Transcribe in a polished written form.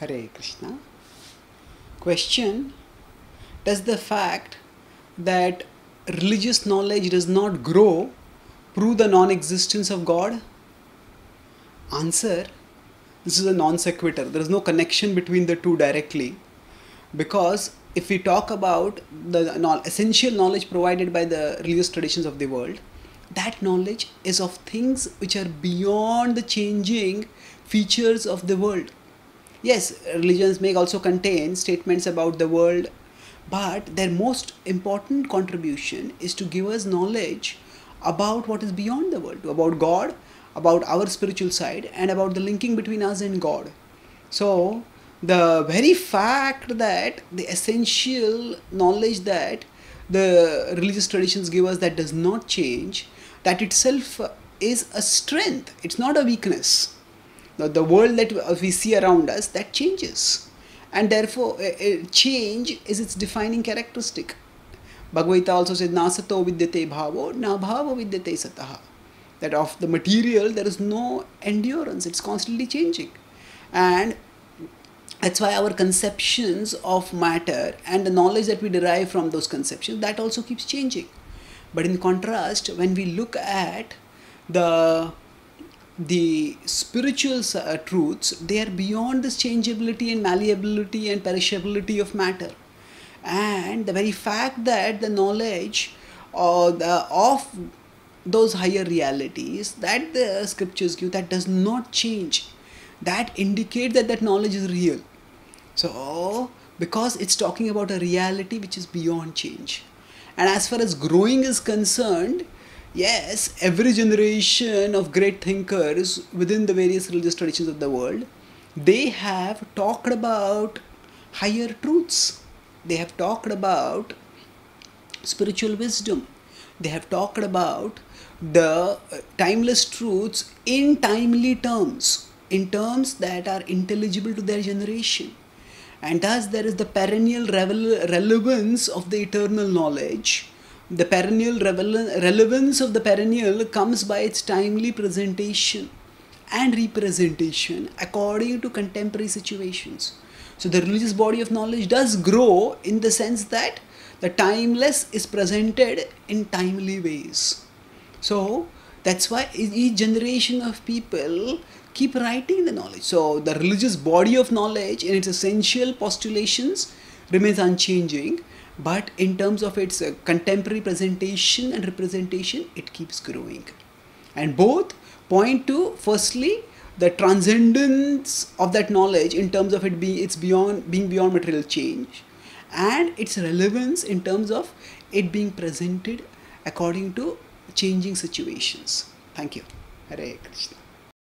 Hare Krishna. Question: does the fact that religious knowledge does not grow prove the non-existence of God? Answer: this is a non sequitur. There is no connection between the two directly, because if we talk about the essential knowledge provided by the religious traditions of the world, that knowledge is of things which are beyond the changing features of the world. Yes, religions may also contain statements about the world, but their most important contribution is to give us knowledge about what is beyond the world, about God, about our spiritual side, and about the linking between us and God. So, the very fact that the essential knowledge that the religious traditions give us that does not change, that itself is a strength, it's not a weakness. The world that we see around us, that changes, and therefore change is its defining characteristic. Bhagavad Gita also says, nasato vidyate bhavo, na bhavo vidyate sataha. That of the material there is no endurance, it's constantly changing. And that's why our conceptions of matter and the knowledge that we derive from those conceptions, that also keeps changing. But in contrast, when we look at the spiritual truths, they are beyond this changeability and malleability and perishability of matter. And the very fact that the knowledge of those higher realities that the scriptures give, that does not change, that indicates that that knowledge is real. So, because it's talking about a reality which is beyond change. And as far as growing is concerned, yes, every generation of great thinkers within the various religious traditions of the world, they have talked about higher truths. They have talked about spiritual wisdom. They have talked about the timeless truths in timely terms, in terms that are intelligible to their generation. And thus there is the perennial relevance of the eternal knowledge. The perennial relevance of the perennial comes by its timely presentation and representation according to contemporary situations. So the religious body of knowledge does grow in the sense that the timeless is presented in timely ways. So that's why each generation of people keep writing the knowledge. So the religious body of knowledge in its essential postulations remains unchanging, but in terms of its contemporary presentation and representation, it keeps growing. And both point to, firstly, the transcendence of that knowledge in terms of it being beyond material change, and its relevance in terms of it being presented according to changing situations. Thank you. Hare Krishna.